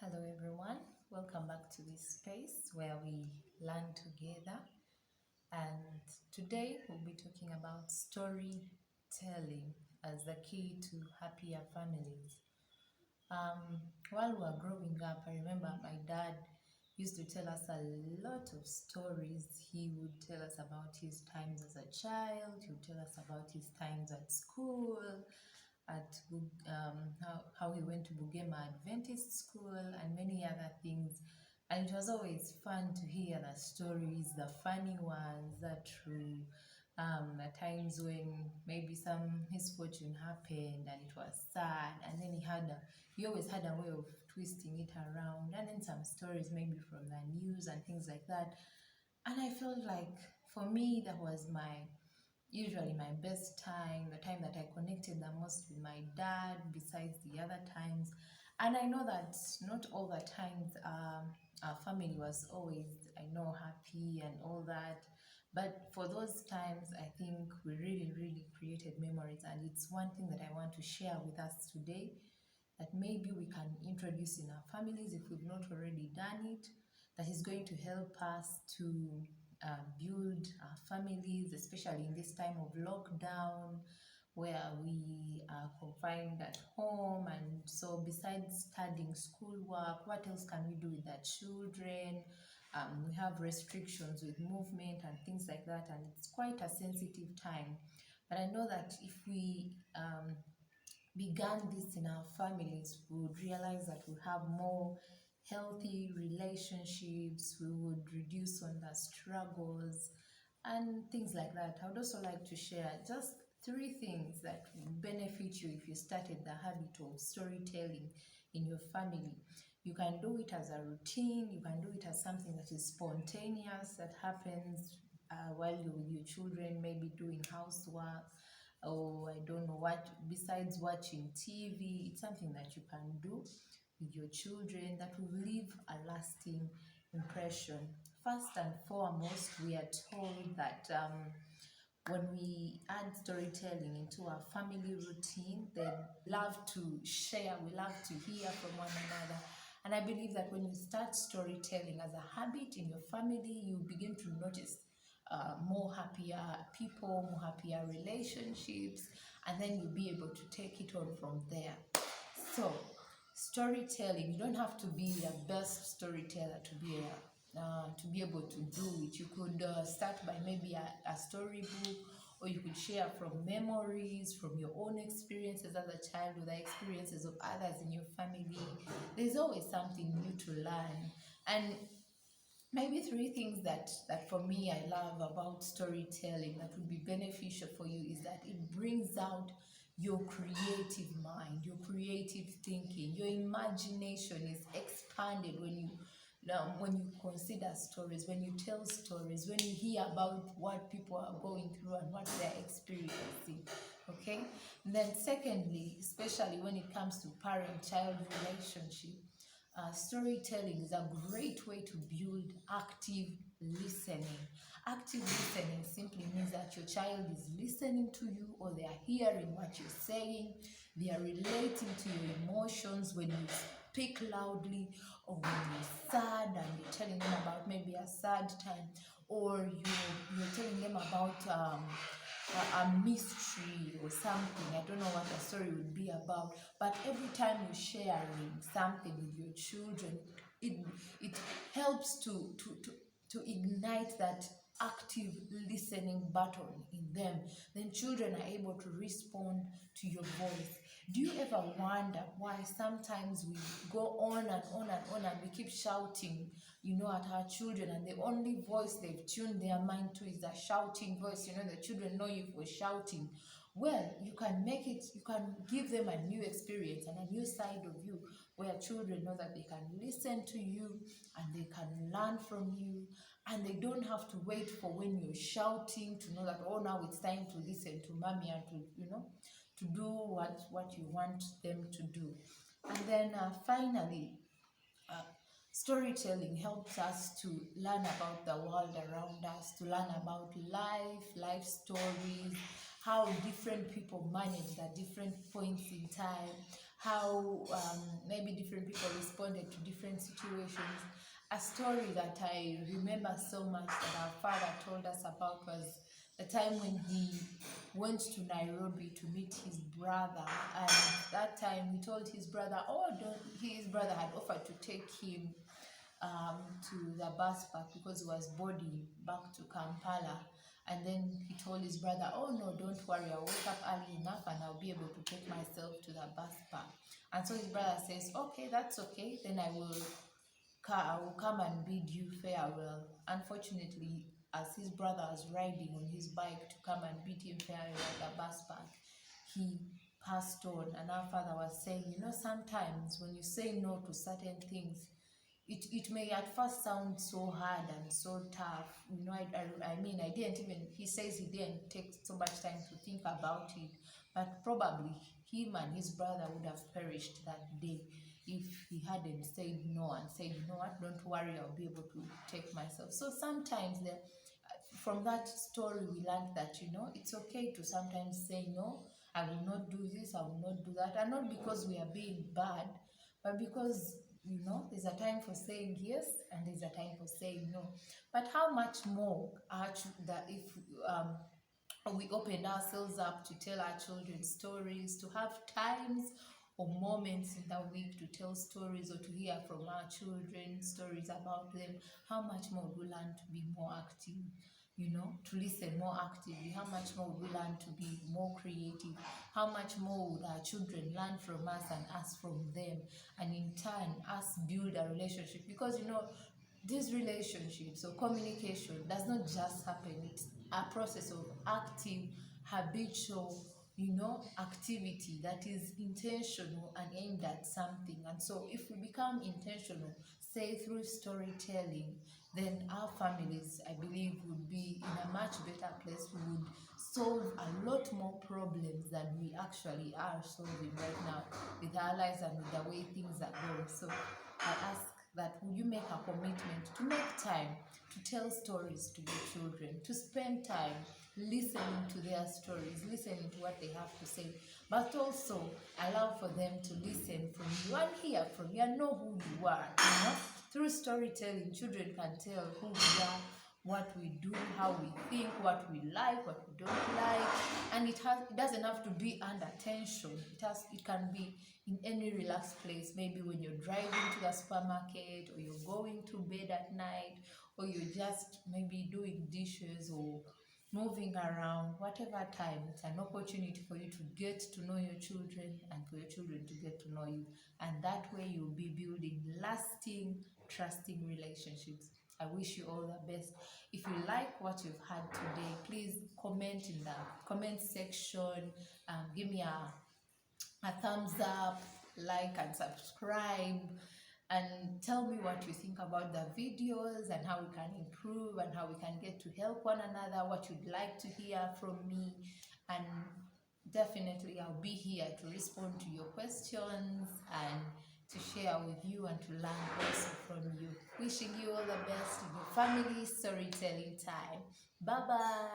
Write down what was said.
Hello, everyone. Welcome back to this space where we learn together. And today we'll be talking about storytelling as the key to happier families. While we were growing up, I remember my dad used to tell us a lot of stories. He would tell us about his times as a child, he would tell us about his times at school, how he went to Bugema Adventist School and many other things. And it was always fun to hear the stories, the funny ones, the true, the times when maybe some misfortune happened and it was sad, and then he always had a way of twisting it around, and then some stories maybe from the news and things like that. And I felt like for me that was usually my best time, the time that I connected the most with my dad besides the other times. And I know that not all the times our family was always, happy and all that. But for those times, I think we really, really created memories. And it's one thing that I want to share with us today, that maybe we can introduce in our families if we've not already done it, that is going to help us to build our families, especially in this time of lockdown where we are confined at home. And so besides studying schoolwork, what else can we do with our children? We have restrictions with movement and things like that, and it's quite a sensitive time. But I know that if we began this in our families, we would realize that we have more healthy relationships, we would reduce on the struggles and things like that. I would also like to share just 3 things that would benefit you if you started the habit of storytelling in your family. You can do it as a routine, you can do it as something that is spontaneous, that happens while you're with your children, maybe doing housework, or I don't know what, besides watching TV. It's something that you can do with your children that will leave a lasting impression. First and foremost, we are told that when we add storytelling into our family routine, they love to share, we love to hear from one another. And I believe that when you start storytelling as a habit in your family, you begin to notice more happier people, more happier relationships, and then you'll be able to take it on from there. So, storytelling, you don't have to be a best storyteller to be able to do it. You could start by maybe a storybook, or you could share from memories, from your own experiences as a child, or the experiences of others in your family. There's always something new to learn. And maybe 3 things that for me I love about storytelling that would be beneficial for you is that it brings out your creative mind, your creative thinking, your imagination is expanded when you consider stories, when you tell stories, when you hear about what people are going through and what they're experiencing. Okay? And then secondly, especially when it comes to parent-child relationship, storytelling is a great way to build active listening. Active listening simply means that your child is listening to you, or they are hearing what you're saying. They are relating to your emotions when you speak loudly, or when you're sad and you're telling them about maybe a sad time, or you're telling them about a mystery or something. I don't know what the story would be about, but every time you're sharing something with your children, it helps to ignite that active listening button in them. Then children are able to respond to your voice. Do you ever wonder why sometimes we go on and on and on and we keep shouting, at our children, and the only voice they've tuned their mind to is a shouting voice? The children know you for shouting. Well, you can give them a new experience and a new side of you, where children know that they can listen to you and they can learn from you, and they don't have to wait for when you're shouting to know that, oh, now it's time to listen to mommy and to do what you want them to do. And then finally, storytelling helps us to learn about the world around us, to learn about life stories, how different people manage at different points in time, how maybe different people responded to different situations. A story that I remember so much that our father told us about was the time when he went to Nairobi to meet his brother, and that time he told his brother, his brother had offered to take him to the bus park because he was boarding back to Kampala. And then he told his brother, oh no, don't worry, I'll wake up early enough and I'll be able to take myself to the bus park. And so his brother says, okay, that's okay, then I will come and bid you farewell. Unfortunately, as his brother was riding on his bike to come and bid him farewell at the bus park, he passed on. And our father was saying, sometimes when you say no to certain things, it may at first sound so hard and so tough. I didn't even, he says he didn't take so much time to think about it, but probably him and his brother would have perished that day if he hadn't said no and said, you know what, don't worry, I'll be able to take myself. So sometimes from that story we learned that, it's okay to sometimes say no, I will not do this, I will not do that. And not because we are being bad, but because there's a time for saying yes and there's a time for saying no. But how much more that if we opened ourselves up to tell our children stories, to have times or moments in the week to tell stories or to hear from our children stories about them, how much more would we learn to be more active, to listen more actively? How much more would we learn to be more creative? How much more would our children learn from us and us from them? And in turn, us build a relationship. Because, these relationships or communication does not just happen. It's a process of active, habitual, activity that is intentional and aimed at something. And so if we become intentional, say through storytelling, then our families, I believe, would be in a much better place. We would solve a lot more problems than we actually are solving right now with our lives and with the way things are going. So I ask that, would you make a commitment to make time to tell stories to your children, to spend time listening to their stories, listening to what they have to say, but also allow for them to listen from you and hear from you and know who you are. Through storytelling, children can tell who we are, what we do, how we think, what we like, what we don't like. And it doesn't have to be under tension. It can be in any relaxed place, maybe when you're driving to the supermarket, or you're going to bed at night, or you're just maybe doing dishes or moving around. Whatever time, it's an opportunity for you to get to know your children and for your children to get to know you. And that way you'll be building lasting, trusting relationships. I wish you all the best. If you like what you've had today, please comment in the comment section. Give me a thumbs up, like and subscribe, and tell me what you think about the videos and how we can improve and how we can get to help one another, what you'd like to hear from me. And definitely I'll be here to respond to your questions and to share with you and to learn also from you. Wishing you all the best in your family storytelling time. Bye bye.